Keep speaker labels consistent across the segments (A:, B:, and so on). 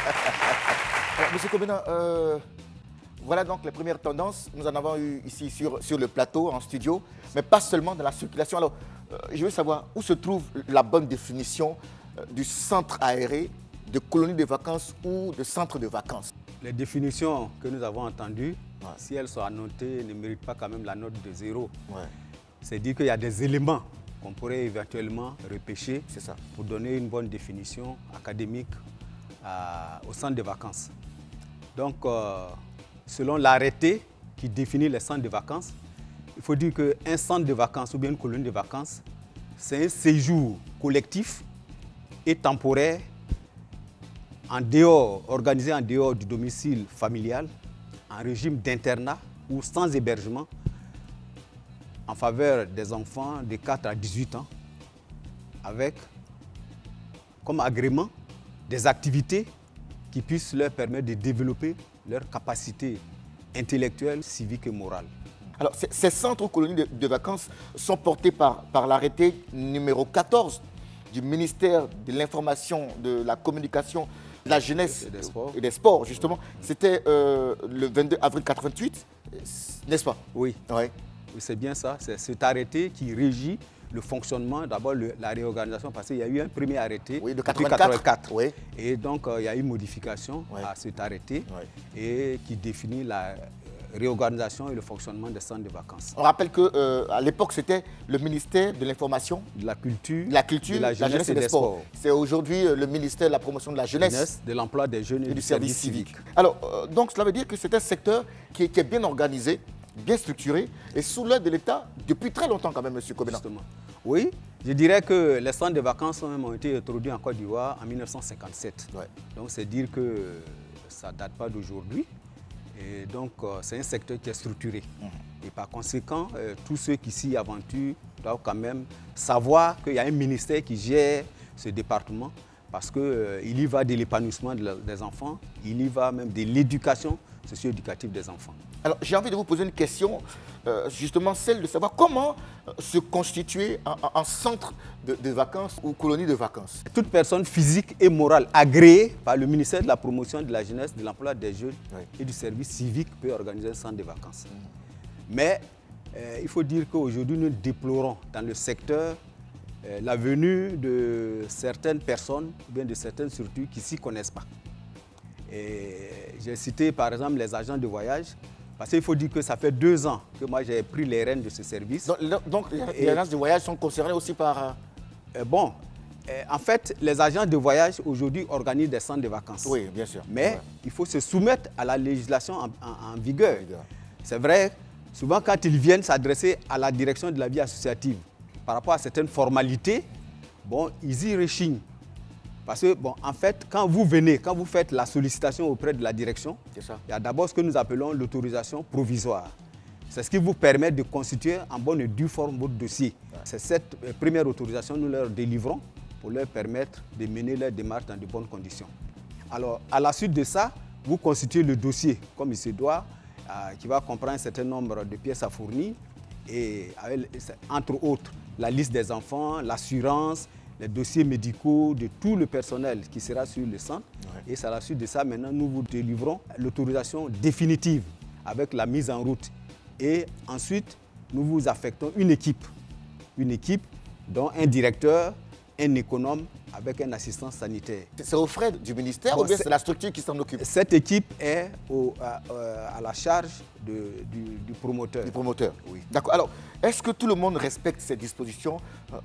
A: Alors, Monsieur Kobena, voilà donc les premières tendances. Nous en avons eu ici sur le plateau, en studio, mais pas seulement dans la circulation. Alors, je veux savoir où se trouve la bonne définition du centre aéré, de colonie de vacances ou de centre de vacances.
B: Les définitions que nous avons entendues, si elles sont annotées, ne méritent pas quand même la note de 0. C'est dire qu'il y a des éléments qu'on pourrait éventuellement repêcher pour donner une bonne définition académique au centre de vacances. Donc, selon l'arrêté qui définit les centres de vacances, il faut dire qu'un centre de vacances ou bien une colonie de vacances, c'est un séjour collectif et temporaire organisé en dehors du domicile familial, en régime d'internat ou sans hébergement, en faveur des enfants de 4 à 18 ans, avec comme agrément des activités qui puissent leur permettre de développer leurs capacités intellectuelles, civiques et morales.
A: Alors, ces centres ou colonies de vacances sont portés par l'arrêté numéro 14 du ministère de l'Information, de la Communication, de la Jeunesse et des Sports, justement. C'était le 22 avril 88, n'est-ce pas?
B: Oui, oui, c'est bien ça. C'est cet arrêté qui régit le fonctionnement, d'abord la réorganisation, parce qu'il y a eu un premier arrêté
A: de 84.
B: Oui. Et donc, il y a eu modification à cet arrêté et qui définit la réorganisation et le fonctionnement des centres de vacances.
A: On rappelle qu'à l'époque, c'était le ministère de l'Information,
B: de la Culture,
A: de la Jeunesse et des Sports. C'est aujourd'hui le ministère de la Promotion de la Jeunesse,
B: de l'Emploi des Jeunes et du Service civique.
A: Alors, donc, cela veut dire que c'est un secteur qui est bien organisé, bien structuré et sous l'œil de l'État depuis très longtemps quand même, M. Kobena.
B: Oui, je dirais que les centres de vacances ont été introduits en Côte d'Ivoire en 1957. Donc c'est dire que ça ne date pas d'aujourd'hui. Et donc c'est un secteur qui est structuré. Et par conséquent, tous ceux qui s'y aventurent doivent quand même savoir qu'il y a un ministère qui gère ce département parce qu'il y va de l'épanouissement des enfants, il y va même de l'éducation socio-éducative des enfants.
A: Alors, j'ai envie de vous poser une question, justement celle de savoir comment se constituer en centre de vacances ou colonie de vacances.
B: Toute personne physique et morale agréée par le ministère de la Promotion de la Jeunesse, de l'Emploi des Jeunes et du Service civique peut organiser un centre de vacances. Mais il faut dire qu'aujourd'hui, nous déplorons dans le secteur la venue de certaines personnes, ou bien de certaines structures qui ne s'y connaissent pas. J'ai cité par exemple les agents de voyage, parce qu'il faut dire que ça fait 2 ans que moi j'ai pris les rênes de ce service.
A: Donc les agences de voyage sont concernées aussi par...
B: En fait, les agents de voyage aujourd'hui organisent des centres de vacances.
A: Oui, bien sûr.
B: Mais il faut se soumettre à la législation en vigueur. C'est vrai, souvent quand ils viennent s'adresser à la direction de la vie associative, par rapport à certaines formalités, ils y rechignent. Parce que, en fait, quand vous venez, quand vous faites la sollicitation auprès de la direction, il y a d'abord ce que nous appelons l'autorisation provisoire. C'est ce qui vous permet de constituer en bonne et due forme votre dossier. C'est cette première autorisation que nous leur délivrons pour leur permettre de mener leur démarche dans de bonnes conditions. Alors, à la suite de ça, vous constituez le dossier comme il se doit, qui va comprendre un certain nombre de pièces à fournir, et entre autres, la liste des enfants, l'assurance, les dossiers médicaux de tout le personnel qui sera sur le centre. Et c'est à la suite de ça, maintenant, nous vous délivrons l'autorisation définitive avec la mise en route. Et ensuite, nous vous affectons une équipe dont un directeur, un économe avec un assistant sanitaire.
A: C'est aux frais du ministère ou bien c'est la structure qui s'en occupe?
B: Cette équipe est à la charge du promoteur.
A: Du promoteur, oui. D'accord. Alors, est-ce que tout le monde respecte ces dispositions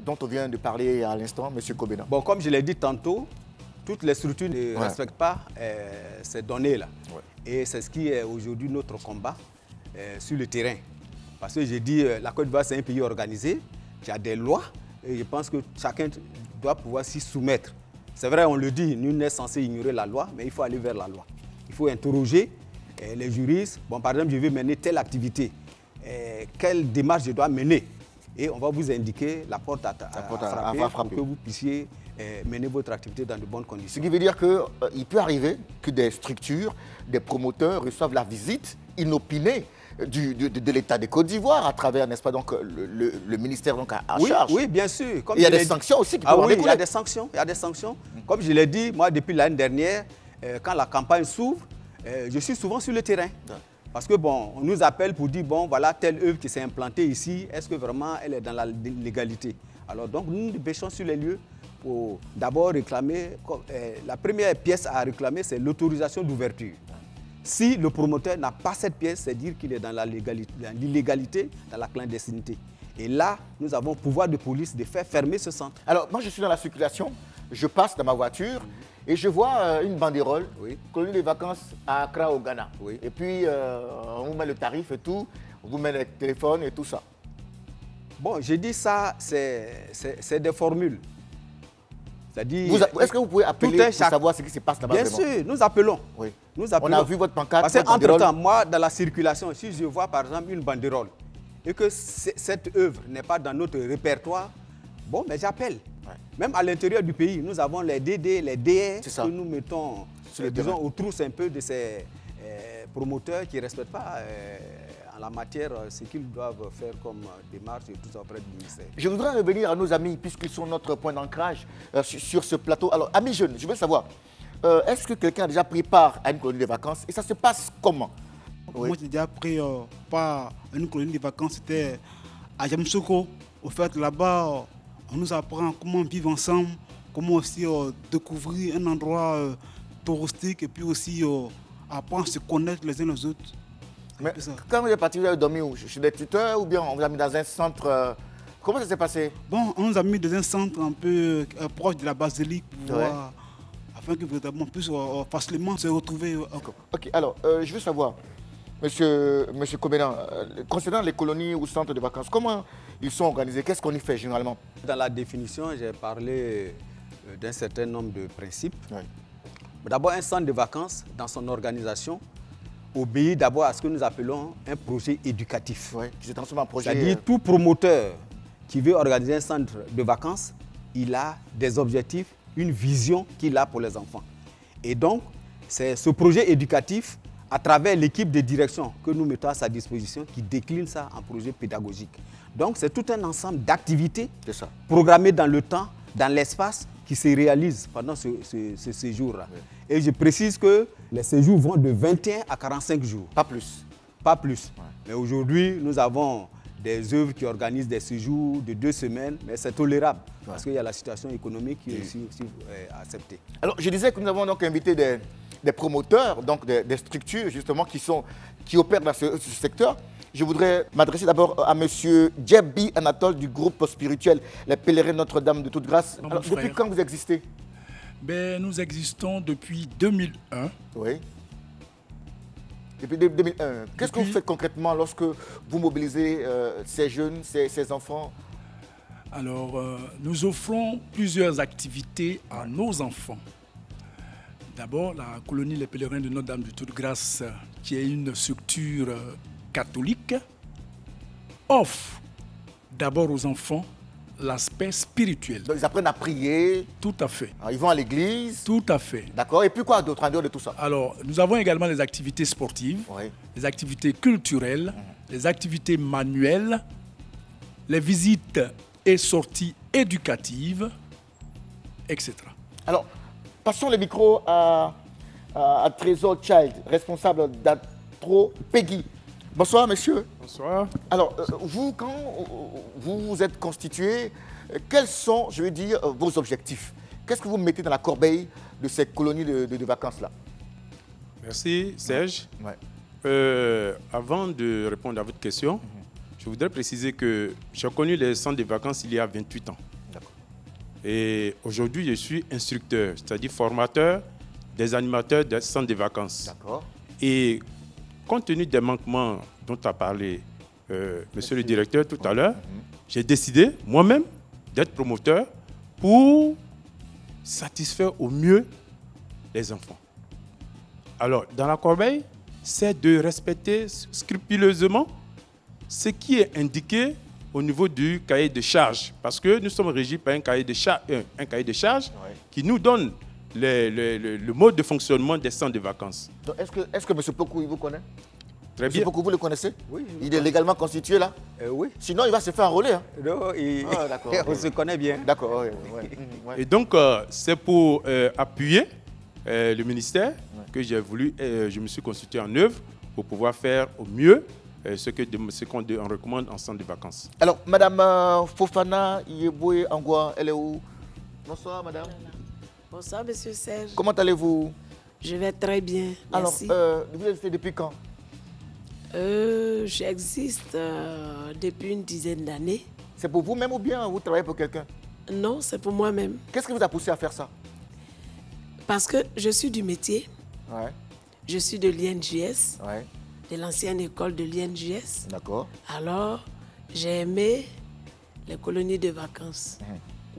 A: dont on vient de parler à l'instant, M. Kobena?
B: Comme je l'ai dit tantôt, toutes les structures ne respectent pas ces données-là. Et c'est ce qui est aujourd'hui notre combat sur le terrain. Parce que j'ai dit, la Côte d'Ivoire, c'est un pays organisé, qui a des lois, et je pense que chacun doit pouvoir s'y soumettre. C'est vrai, on le dit, nul n'est censé ignorer la loi, mais il faut aller vers la loi. Il faut interroger les juristes. Par exemple, je vais mener telle activité. Quelle démarche je dois mener? Et on va vous indiquer la porte à frapper pour que vous puissiez mener votre activité dans de bonnes conditions.
A: Ce qui veut dire qu'il peut arriver que des structures, des promoteurs reçoivent la visite inopinée de l'État de Côte d'Ivoire à travers, n'est-ce pas, donc, le ministère donc, à charge.
B: Oui, bien sûr. Comme
A: il y a des sanctions aussi qui peuvent en découler.
B: Il y a des sanctions. Comme je l'ai dit, moi, depuis l'année dernière, quand la campagne s'ouvre, je suis souvent sur le terrain. Parce que bon, on nous appelle pour dire, bon, voilà telle œuvre qui s'est implantée ici, est-ce que vraiment elle est dans la légalité? Alors donc nous dépêchons sur les lieux pour d'abord réclamer, la première pièce à réclamer, c'est l'autorisation d'ouverture. Si le promoteur n'a pas cette pièce, c'est dire qu'il est dans l'illégalité, dans la clandestinité. Et là, nous avons pouvoir de police de faire fermer ce centre.
A: Alors, moi, je suis dans la circulation, je passe dans ma voiture et je vois une banderole, colonie des vacances à Accra, au Ghana. Et puis, on vous met le tarif et tout, on vous met le téléphone et tout ça.
B: Bon, j'ai dit ça, c'est des formules.
A: Est-ce que vous pouvez appeler pour savoir ce qui se passe là-bas?
B: Bien sûr, nous appelons. Nous appelons.
A: On a vu votre pancarte.
B: Parce qu'entre-temps, moi, dans la circulation, si je vois par exemple une banderole et que cette œuvre n'est pas dans notre répertoire, bon, mais j'appelle. Même à l'intérieur du pays, nous avons les DD, les DR que nous mettons, disons, aux trousses un peu de ces promoteurs qui ne respectent pas en la matière ce qu'ils doivent faire comme démarche et tout ça auprès du ministère.
A: Je voudrais revenir à nos amis, puisqu'ils sont notre point d'ancrage sur ce plateau. Alors, amis jeunes, je veux savoir, est-ce que quelqu'un a déjà pris part à une colonie de vacances et ça se passe comment?
C: Moi, j'ai déjà pris part à une colonie de vacances, c'était à Yamoussoukro. Au fait, là-bas, on nous apprend comment vivre ensemble, comment aussi découvrir un endroit touristique et puis aussi apprendre à se connaître les uns les autres.
A: Mais quand vous êtes parti, vous avez dormi où? Chez des tuteurs ou bien on vous a mis dans un centre comment ça s'est passé? Bon,
C: on nous a mis dans un centre un peu proche de la basilique pour voir, afin que véritablement on puisse facilement se retrouver.
A: Ok, alors je veux savoir, monsieur Komédan, concernant les colonies ou centres de vacances, comment ils sont organisés? Qu'est-ce qu'on y fait généralement?
B: Dans la définition, j'ai parlé d'un certain nombre de principes. D'abord, un centre de vacances, dans son organisation, obéit d'abord à ce que nous appelons un projet éducatif.
A: Qui se transforme en projet.
B: C'est-à-dire tout promoteur qui veut organiser un centre de vacances, il a des objectifs, une vision qu'il a pour les enfants. Et donc, c'est ce projet éducatif, à travers l'équipe de direction que nous mettons à sa disposition, qui décline ça en projet pédagogique. Donc, c'est tout un ensemble d'activités programmées dans le temps, dans l'espace, qui se réalisent pendant ce séjour-là. Et je précise que les séjours vont de 21 à 45 jours.
A: Pas plus.
B: Pas plus. Mais aujourd'hui, nous avons des œuvres qui organisent des séjours de 2 semaines, mais c'est tolérable parce qu'il y a la situation économique qui est aussi acceptée.
A: Alors, je disais que nous avons donc invité des promoteurs, donc des structures justement qui opèrent dans ce secteur. Je voudrais m'adresser d'abord à M. Djebi Anatole du groupe spirituel Les Pèlerins Notre-Dame de Toute-Grâce. Depuis quand vous existez?
D: Nous existons depuis 2001.
A: Oui. Depuis 2001. Qu'est-ce que vous faites concrètement lorsque vous mobilisez ces jeunes, ces enfants?
D: Alors, nous offrons plusieurs activités à nos enfants. D'abord, la colonie Les Pèlerins de Notre-Dame de Toute-Grâce, qui est une structure catholique, offre d'abord aux enfants l'aspect spirituel.
A: Donc ils apprennent à prier.
D: Tout à fait.
A: Alors, ils vont à l'église.
D: Tout à fait.
A: D'accord. Et puis quoi d'autre en dehors de tout ça?
D: Alors, nous avons également les activités sportives, les activités culturelles, les activités manuelles, les visites et sorties éducatives, etc.
A: Alors, passons le micro à Trésor Child, responsable d'Atro Peggy. Bonsoir, monsieur.
E: Bonsoir.
A: Alors, vous, quand vous vous êtes constitué, quels sont, je veux dire, vos objectifs? Qu'est-ce que vous mettez dans la corbeille de ces colonies de vacances-là?
E: Merci, Serge. Avant de répondre à votre question, je voudrais préciser que j'ai connu les centres de vacances il y a 28 ans. Et aujourd'hui, je suis instructeur, c'est-à-dire formateur des animateurs des centres de vacances.
A: D'accord.
E: Et compte tenu des manquements dont a parlé monsieur le directeur tout à l'heure, j'ai décidé moi-même d'être promoteur pour satisfaire au mieux les enfants. Alors, dans la corbeille, c'est de respecter scrupuleusement ce qui est indiqué au niveau du cahier de charge. Parce que nous sommes régis par un cahier de charge qui nous donne le mode de fonctionnement des centres de vacances.
A: Est-ce que M. Pokou, il vous connaît?
E: Très bien.
A: M. Pokou, vous le connaissez?
B: Oui.
A: Il est légalement constitué là?
B: Oui.
A: Sinon, il va se faire enrôler. Hein?
B: Non, on se connaît bien.
A: D'accord.
E: Et donc, c'est pour appuyer le ministère que j'ai voulu, je me suis constitué en œuvre pour pouvoir faire au mieux ce qu'on recommande en centre de vacances.
A: Alors, Madame Fofana Yeboué Angwa, elle est où? Bonsoir, madame.
F: Bonsoir, monsieur Serge.
A: Comment allez-vous?
F: Je vais très bien, merci.
A: Alors, vous existez depuis quand?
F: J'existe depuis une dizaine d'années.
A: C'est pour vous-même ou bien vous travaillez pour quelqu'un?
F: Non, c'est pour moi-même.
A: Qu'est-ce qui vous a poussé à faire ça?
F: Parce que je suis du métier.
A: Ouais.
F: Je suis de l'INJS,
A: Ouais.
F: de l'ancienne école de l'INJS.
A: D'accord.
F: Alors, j'ai aimé les colonies de vacances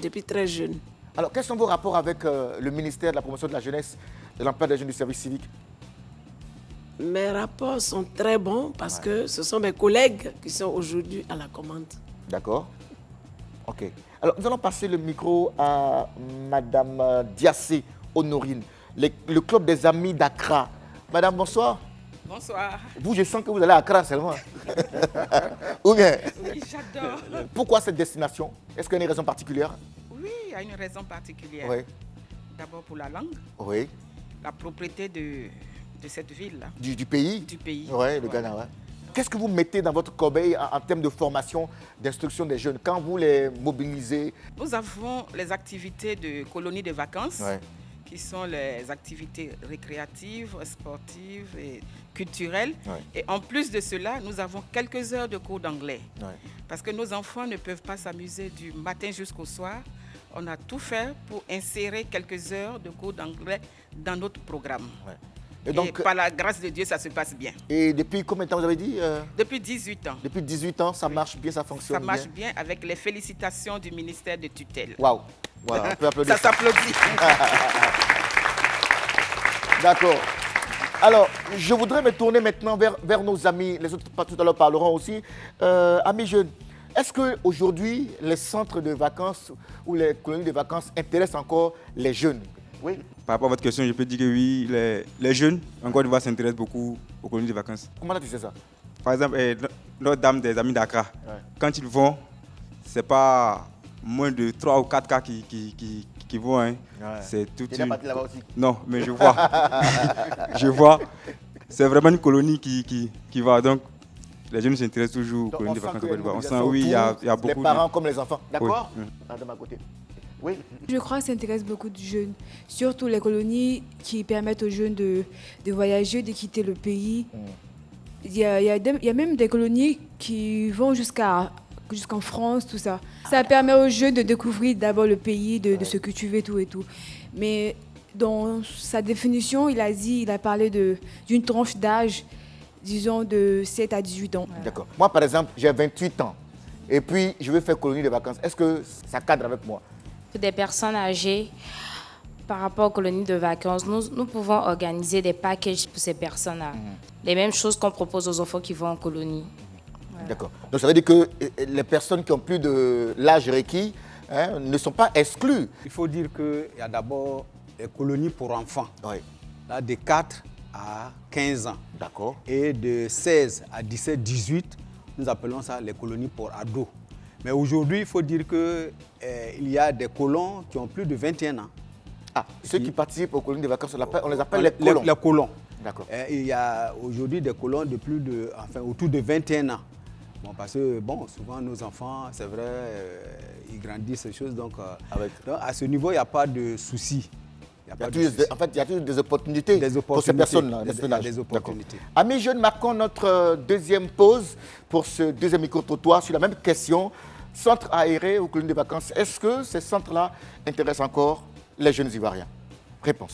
F: depuis très jeune.
A: Alors, quels sont vos rapports avec le ministère de la promotion de la jeunesse, de l'emploi des jeunes du service civique?
F: Mes rapports sont très bons parce que ce sont mes collègues qui sont aujourd'hui à la commande.
A: D'accord. OK. Alors, nous allons passer le micro à Madame Diassé Honorine, le club des amis d'Accra. Madame, bonsoir.
G: Bonsoir.
A: Vous, je sens que vous allez à Accra seulement. Ou bien?
G: Oui, j'adore.
A: Pourquoi cette destination? Est-ce qu'il y a une raison particulière?
G: Oui, il y a une raison particulière.
A: Oui.
G: D'abord pour la langue,
A: Oui.
G: la propriété de cette ville-là.
A: Du pays?
G: Du pays.
A: Oui, le Ghana, ouais. Qu'est-ce que vous mettez dans votre corbeille en termes de formation, d'instruction des jeunes quand vous les mobilisez?
G: Nous avons les activités de colonies de vacances,
A: Ouais.
G: qui sont les activités récréatives, sportives et culturelles.
A: Ouais.
G: Et en plus de cela, nous avons quelques heures de cours d'anglais.
A: Ouais.
G: Parce que nos enfants ne peuvent pas s'amuser du matin jusqu'au soir. On a tout fait pour insérer quelques heures de cours d'anglais dans notre programme.
A: Ouais.
G: Et
A: donc,
G: par la grâce de Dieu, ça se passe bien.
A: et depuis combien de temps vous avez dit?
G: Depuis 18 ans.
A: Depuis 18 ans, ça marche bien, ça fonctionne
G: Ça
A: bien.
G: marche bien avec les félicitations du ministère de tutelle.
A: Waouh. Voilà, on peut applaudir.
G: Ça s'applaudit.
A: D'accord. Alors, je voudrais me tourner maintenant vers nos amis. Les autres tout à l'heure parleront aussi. Amis jeunes, est-ce qu'aujourd'hui, les centres de vacances ou les colonies de vacances intéressent encore les jeunes? Oui.
H: Par rapport à votre question, je peux dire que oui, les jeunes en Côte d'Ivoire s'intéressent beaucoup aux colonies de vacances.
A: Comment tu sais ça?
H: Par exemple, Notre-Dame des Amis d'Accra, quand ils vont, ce n'est pas moins de 3 ou 4 cas qui vont. Hein.
A: Ouais.
H: C'est toute
A: Tu es parti là-bas aussi?
H: Non, mais je vois. Je vois. C'est vraiment une colonie qui va. Donc, les jeunes s'intéressent toujours aux
A: Donc,
H: colonies de
A: on sent
H: vacances
A: qu'il
H: au
A: y a
H: Côte d'Ivoire. On
A: une
H: sent, oui, il y a
A: mobilisation
H: beaucoup
A: les parents comme les enfants. D'accord?
H: Oui.
A: Ah, de ma côté. Oui.
I: Je crois que ça intéresse beaucoup de jeunes, surtout les colonies qui permettent aux jeunes de voyager, de quitter le pays. Il y a même des colonies qui vont jusqu'en France, tout ça. Ça permet aux jeunes de découvrir d'abord le pays, de se cultiver, tout et tout. Mais dans sa définition, il a parlé d'une tranche d'âge, disons de 7 à 18 ans.
A: D'accord. Moi, par exemple, j'ai 28 ans. Et puis, je veux faire colonie de vacances. Est-ce que ça cadre avec moi?
J: Pour des personnes âgées, par rapport aux colonies de vacances, nous pouvons organiser des packages pour ces personnes-là. Les mêmes choses qu'on propose aux enfants qui vont en colonie. Voilà.
A: D'accord. Donc ça veut dire que les personnes qui ont plus de l'âge requis ne sont pas exclues.
B: Il faut dire qu'il y a d'abord les colonies pour enfants.
A: Oui.
B: Là, de 4 à 15 ans.
A: D'accord.
B: Et de 16 à 17, 18, nous appelons ça les colonies pour ados. Mais aujourd'hui, il faut dire qu'il y a des colons qui ont plus de 21 ans.
A: Ah, ceux qui participent aux colonies de vacances, on les appelle les colons.
B: Les colons.
A: D'accord.
B: Il y a aujourd'hui des colons de autour de 21 ans. Bon, parce que souvent nos enfants, c'est vrai, ils grandissent ces choses. Donc, à ce niveau, il n'y a pas de souci.
A: En fait, il y a toujours des opportunités pour ces personnes-là.
B: Des opportunités.
A: Amis jeunes, marquons notre deuxième pause pour ce deuxième micro-trottoir sur la même question. Centres aérés ou colonies de vacances, est-ce que ces centres-là intéressent encore les jeunes Ivoiriens? Réponse.